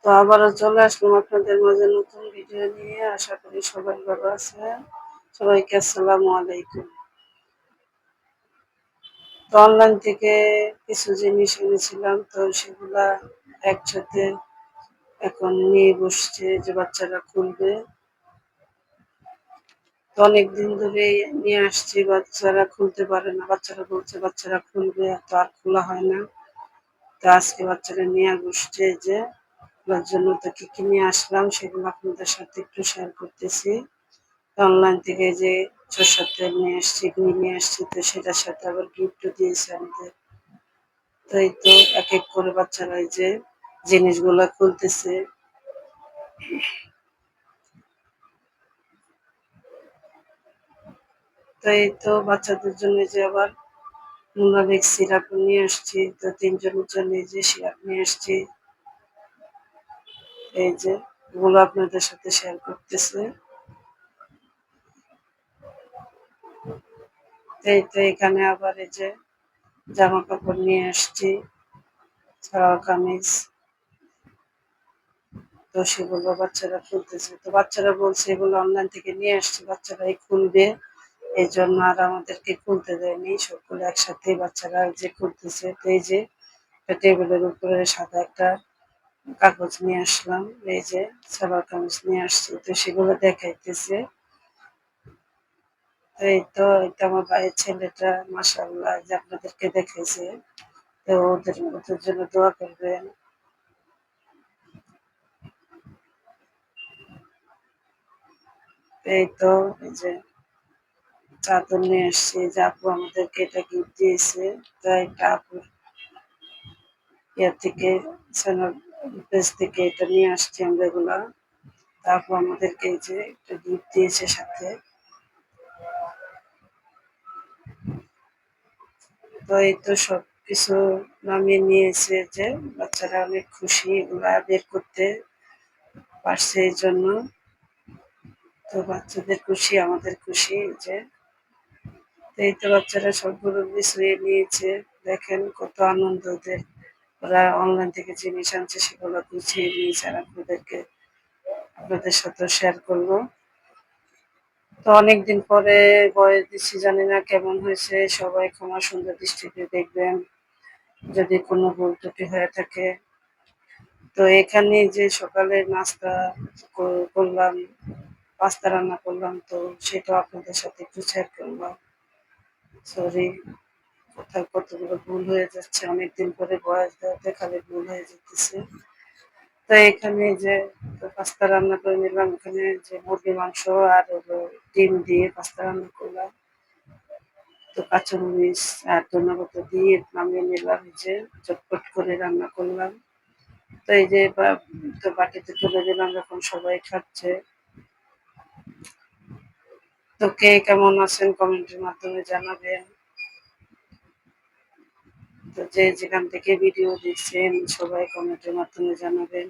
তো আবারও চলে আসলাম আপনাদের মাঝে নতুন ভিডিও নিয়ে। আশা করি সবাই ভালো আছেন। সবাইকে আসসালামু আলাইকুম। তো অনলাইন থেকে কিছু জিনিস এনেছিলাম, তো সেগুলা একসাথে এখন নিয়ে বসছে যে বাচ্চারা খুলবে। তো অনেকদিন ধরে নিয়ে আসছি, বাচ্চারা খুলতে পারে না। বাচ্চারা বলছে বাচ্চারা খুলবে, তো আর খোলা হয় না। তো আজকে বাচ্চারা নিয়ে বসছে যে ওর জন্য তো কি কি নিয়ে আসলাম সেগুলো আপনাদের সাথে একটু শেয়ার করতেছি। অনলাইন থেকে যে সরষের তেল নিয়ে আসছি, ঘি নিয়ে আসছি, তো সেটার সাথে আবার গিফটও দিয়েছে আমাদের। তো এই তো এক এক করে বাচ্চারা এই যে জিনিসগুলা খুলতেছে। তো এই তো বাচ্চাদের জন্য যে আবার মুনাবিক সিরাপ নিয়ে আসছি, তো তিনজনের জন্য এই যে সিরাপ নিয়ে আসছি। এই যে এগুলো আপনাদের সাথে শেয়ার করতেছে। এই তো এখানে আবার এই যে জামা কাপড় নিয়ে আসছি, সালোয়ার কামিজ। তো সেগুলো বাচ্চারা খুলতেছে। তো বাচ্চারা বলছে এগুলো অনলাইন থেকে নিয়ে আসছে, বাচ্চারাই খুলবে, এই জন্য আর আমাদেরকে খুলতে দেয়নি। সবগুলো একসাথেই বাচ্চারা যে খুলতেছে। তো এই যে টেবিলের উপরে সাদা একটা কাগজ নিয়ে আসলাম, এই যে সালোয়ার কামিজ নিয়ে আসছি, তো সেগুলো দেখাইতেছে। তো এই তো এটা আমার ভাইয়ের ছেলেটা, মাশাআল্লাহ, যে আপনাদেরকে দেখাইছে। তো ওদের জন্য দোয়া করবেন। এই তো এই যে চাদর নিয়ে এসছি, যে আপু আমাদেরকে এটা গিফট দিয়েছে। তো এটা আপুর ইয়া থেকে, চ্যানেল পেজ থেকে এটা নিয়ে আসছি আমরা এগুলা। তারপর আমাদেরকে এই যে একটা গিফট দিয়েছে সাথে। তো এই তো সবকিছু নামিয়ে নিয়েছে, যে বাচ্চারা অনেক খুশি এগুলা বের করতে পারছে এই জন্য। তো বাচ্চাদের খুশি, আমাদের খুশি যে। তো এই তো বাচ্চারা সবগুলো গুছিয়ে নিয়েছে। দেখেন কত আনন্দ ওদের। ওরা অনলাইন থেকে জিনিস আনছে, সেগুলো গুছিয়ে নিয়েছে, আর আপনাদের সাথে শেয়ার করবো। তো অনেকদিন পরে ভয়েস দিচ্ছি, জানি না কেমন হয়েছে। সবাই ক্ষমা সুন্দর দৃষ্টিতে দেখবেন যদি কোনো ভুল ত্রুটি হয়ে থাকে। তো এখানে যে সকালে নাস্তা করলাম, পাস্তা রান্না করলাম, তো সেটাও আপনাদের সাথে একটু শেয়ার করলাম। সরি, কোথাও কতগুলো ভুল হয়ে যাচ্ছে, অনেকদিন পরে ভয়েস দেওয়াতে খালি ভুল হয়ে যেতেছে। তো এখানে যে পাস্তা রান্না করে নিলাম, এখানে যে মুরগির মাংস আর হলো ডিম দিয়ে পাস্তা রান্না করলাম। তো কাঁচামরিচ আর ধনেপাতা দিয়ে নামিয়ে নিলাম, এই যে চটপট করে রান্না করলাম। তো এই যে তো বাটিতে তুলে দিলাম, এখন সবাই খাচ্ছে। তো কে কেমন আছেন কমেন্টের মাধ্যমে জানাবেন। তো যে যেখান থেকে ভিডিও দেখছেন সবাই কমেন্টের মাধ্যমে জানাবেন।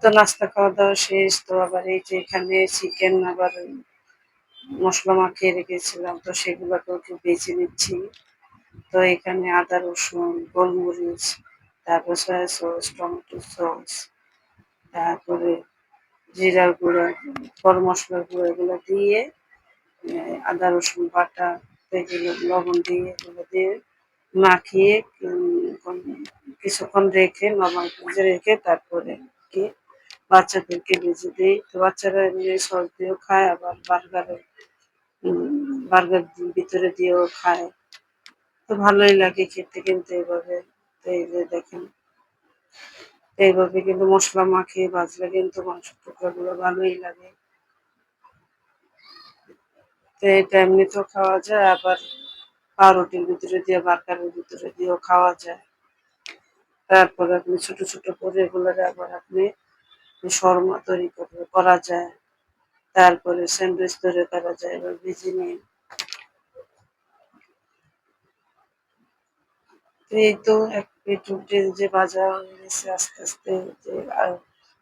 তো নাস্তা খাওয়া দাওয়া শেষ। তো আবার এই যে এখানে চিকেন আবার মশলা মাখিয়ে রেখেছিলাম, তো সেগুলোকেও একটু বেছে নিচ্ছি। তো এখানে আদা রসুন গোলমরিচ, তারপর সয়া সস, টমেটো সস, তারপরে জিরার গুঁড়া, গরম মশলার গুঁড়ো, এগুলো দিয়ে আদা রসুন বাটা, এগুলো লবণ দিয়ে এগুলো দিয়ে মাখিয়ে কিছুক্ষণ রেখে নরমাল ফ্রিজে রেখে তারপরে কি বাচ্চাদেরকে ভেজে দিই। তো বাচ্চারা এমনি সস দিয়েও খায়, আবার বার্গার ভিতরে দিয়েও খায়। তো ভালোই লাগে খেতে কিন্তু এইভাবে। তো এই যে দেখেন, এইভাবে কিন্তু মশলা মাখিয়ে ভাজলে কিন্তু মাংসের টুকরাগুলো ভালোই লাগে। তো এটা এমনিতেও খাওয়া যায়, আবার পাউরুটির ভিতরে দিয়ে বার্গারের ভিতরে দিয়েও খাওয়া যায়। তারপরে আপনি ছোট ছোট করে এগুলোকে আবার আপনি শর্মা তৈরি করা যায়। তারপরে স্যান্ডউইচ তৈরি করা যায়, এবার ভেজে নিয়ে। এই তো এক প্লেট রুটি যে ভাজা হয়ে গেছে, আস্তে আস্তে যে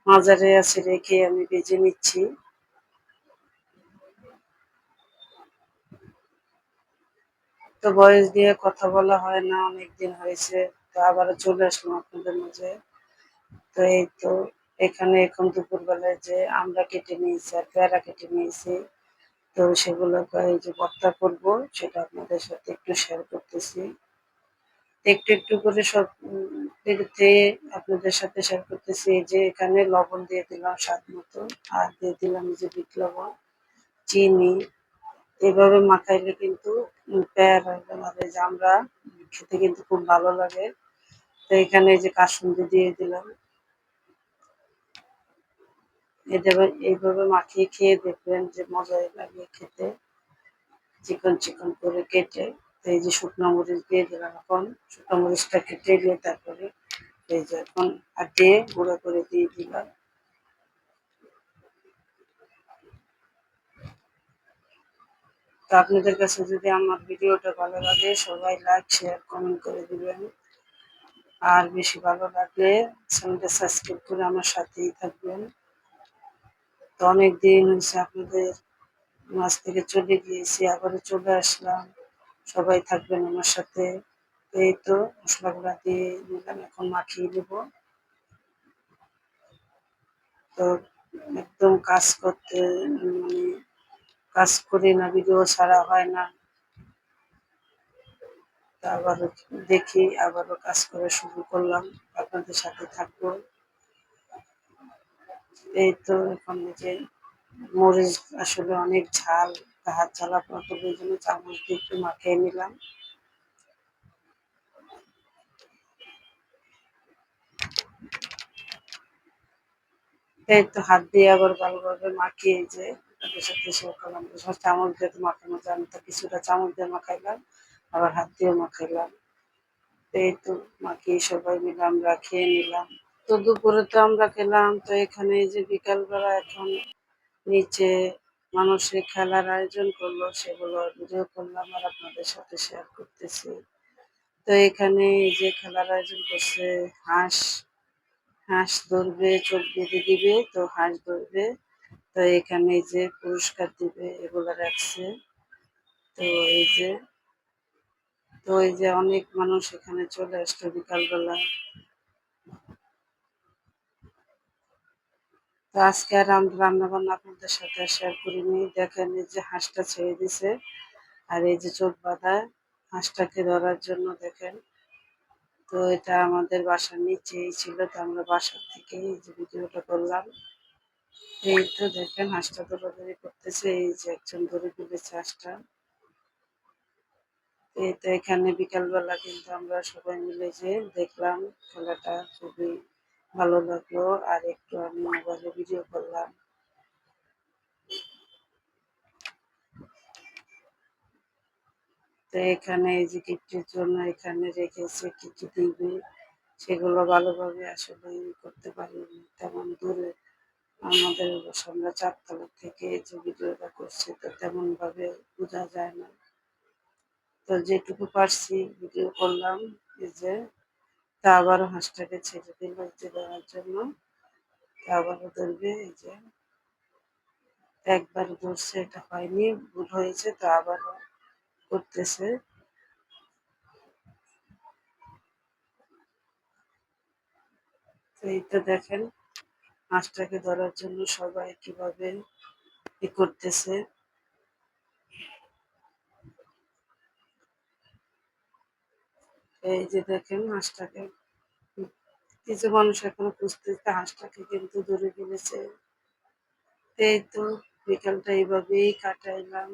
মাঝারে আছে রেখে আমি ভেজে নিচ্ছি। তো ভয়েস দিয়ে কথা বলা হয় না, অনেকদিন হয়েছে। তো আবারও চলে আসলাম আপনাদের মাঝে। তো এই তো এখানে এখন দুপুরবেলায় যে আমরা কেটে নিয়েছি আর পেয়ারা কেটে নিয়েছি, তো সেগুলোকে এই যে ভর্তা করবো, সেটা আপনাদের সাথে একটু শেয়ার করতেছি। একটু, একটু করে সব এগুতে আপনাদের সাথে শেয়ার করতেছি। এই যে এখানে লবণ দিয়ে দিলাম স্বাদ মতো, আর দিয়ে দিলাম এই যে বিট লবণ, চিনি। এভাবে মাখাইলে কিন্তু পেয়ারা আর এই যে আমরা খেতে কিন্তু খুব ভালো লাগে। তো এখানে এই যে কাসুন্দি দিয়ে দিলাম। এইভাবে মাখিয়ে খেয়ে দেখবেন যে মজাই লাগে খেতে। চিকন চিকন করে কেটে, তো এই যে শুকনো মরিচ দিয়ে দিলাম এখন। শুকনো মরিচটা কেটে দিয়ে তারপরে এই যে এখন হাতে গুঁড়ো করে দিয়ে দিলাম। তো আপনাদের কাছে যদি আমার ভিডিওটা ভালো লাগে সবাই লাইক শেয়ার কমেন্ট করে দিবেন। আর বেশি ভালো লাগলে চ্যানেলটা সাবস্ক্রাইব করে আমার সাথেই থাকবেন। তো অনেক দিন হয়েছে আপনাদের মাঝ থেকে চলে গিয়েছি, আবারও চলে আসলাম। সবাই থাকবেন আমার সাথে। এই তো মশলাগুলা দিয়ে নিলাম, এখন মাখিয়ে নেব। তো একদম কাজ করতে মানে কাজ করি না, ভিডিও ছাড়া হয় না। তা আবারও দেখি, আবারও কাজ করা শুরু করলাম, আপনাদের সাথে থাকবো। এই তো এখন যে মরিচ আসলে অনেক ঝাল, হাত জ্বালা পড়তো, ওই জন্য চামচ দিয়ে একটু মাখিয়ে নিলাম। এই তো হাত দিয়ে আবার ভালোভাবে মাখিয়ে যে আপনাদের সাথে শেয়ার করলাম। চামচ দিয়ে তো মাখানো যায় না, তো কিছুটা চামচ দিয়ে মাখাইলাম, আবার হাত দিয়েও মাখাইলাম। এই তো মাখিয়ে সবাই মিলে আমরা খেয়ে নিলাম। তো দুপুরে তো আমরা খেলাম। তো এখানে এই যে বিকালবেলা এখন নিচে মানুষের খেলার আয়োজন করলো, সেগুলো ভিডিও করলাম আর আপনাদের সাথে শেয়ার করতেছি। তো এখানে এই যে খেলার আয়োজন করছে, হাঁস হাঁস ধরবে, চোখ বেঁধে দিবে, তো হাঁস ধরবে। তো এখানে এই যে পুরস্কার দিবে এগুলো রাখছে। তো এই যে অনেক মানুষ এখানে চলে আসলো বিকালবেলা। তো আজকে আর রান্না বান্না আপনাদের সাথে শেয়ার করিনি। দেখেন এই যে হাঁসটা ছেড়ে দিছে, আর এই যে চোখ বাঁধা হাঁসটাকে ধরার জন্য দেখেন। তো এটা আমাদের বাসার নিচেই ছিল, তো আমরা বাসার থেকে এই যে ভিডিওটা করলাম। এই তো দেখেন হাঁসটা দৌড়াদৌড়ি করতেছে, এই যে একজন ধরে ফেলেছে হাঁসটা। এই তো এখানে বিকালবেলা কিন্তু আমরা সবাই মিলে যে দেখলাম খেলাটা, খুবই ভালো লাগলো। আর একটু আমি মোবাইলে ভিডিও করলাম। তো এখানে এই যে গিফটের জন্য এখানে রেখেছে কি কি দিবে, সেগুলো ভালোভাবে আসলে করতে পারিনি, তেমন দূরে আমাদের আমরা চারতলা থেকে যে ভিডিওটা করছি, তো তেমন ভাবে বোঝা যায় না। তো যেটুকু পারছি ভিডিও করলাম। এই যে তা আবারও হাঁসটাকে ছেড়ে দিল যে দেওয়ার জন্য, তা আবারও ধরবে। এই যে একবার ধরছে, এটা হয়নি, ভুল হয়েছে, তো আবারও করতেছে। তো এই তো দেখেন হাঁসটাকে ধরার জন্য সবাই কিভাবে করতেছে। এই যে দেখেন হাঁসটাকে কিছু মানুষ এখনো খুঁজতেছে, হাঁসটাকে কিন্তু ধরে ফেলেছে। এই তো বিকালটা এইভাবেই কাটাইলাম।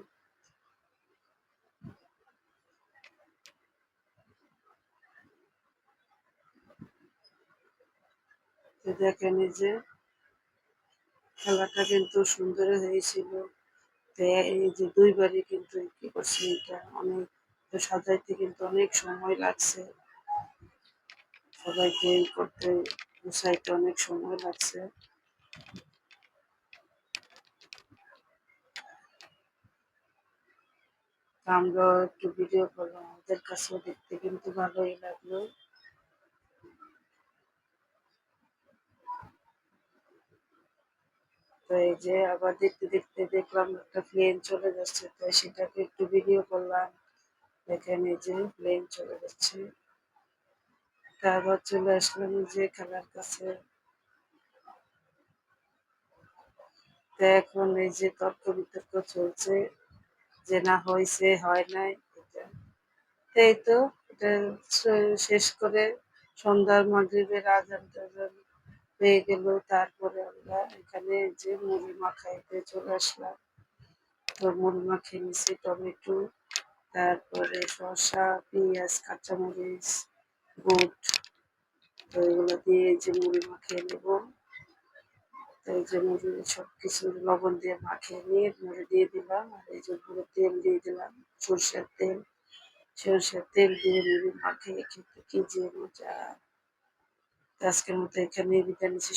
তো দেখেন এই যে খেলাটা কিন্তু সুন্দর হয়েছিল। তো এই যে দুইবারই কিন্তু কি করছে, এটা অনেক, তো সাজাইতে কিন্তু অনেক সময় লাগছে, সবাইকে করতে গুছাইতে অনেক সময় লাগছে। তো আমরা একটু ভিডিও করলাম, আমাদের কাছেও দেখতে কিন্তু ভালোই লাগলো। তো এই যে আবার দেখতে দেখতে দেখলাম একটা প্লেন চলে যাচ্ছে, তো সেটাকে একটু ভিডিও করলাম। দেখেন এই যে প্লেন চলে যাচ্ছে। তা আবার চলে আসলাম এই যে খেলার কাছে। তো এখন এই যে তর্ক বিতর্ক চলছে যে না হয়েছে হয় নাই এটা। তো এই তো এটা শেষ করে সন্ধ্যার মাগরিবের আজান টাজান হয়ে গেল, তারপরে আমরা এখানে যে মুড়ি মাখাইতে চলে আসলাম। তো মুড়ি মাখিয়ে নিছি টমেটো, তারপরে শসা, পেঁয়াজ, কাঁচামরিচ, বুট, তো এগুলো দিয়ে এই যে মুড়ি মাখিয়ে নেব। তো এই যে মুড়ি সবকিছু লবণ দিয়ে মাখিয়ে নিয়ে মুড়ি দিয়ে দিলাম, আর এই যে পুরো তেল দিয়ে দিলাম, সরষের তেল। সরষের তেল দিয়ে মুড়ি মাখিয়ে খেতে কি যে মজা! তো আজকের মতো এখানেই বিদায় নিচ্ছি।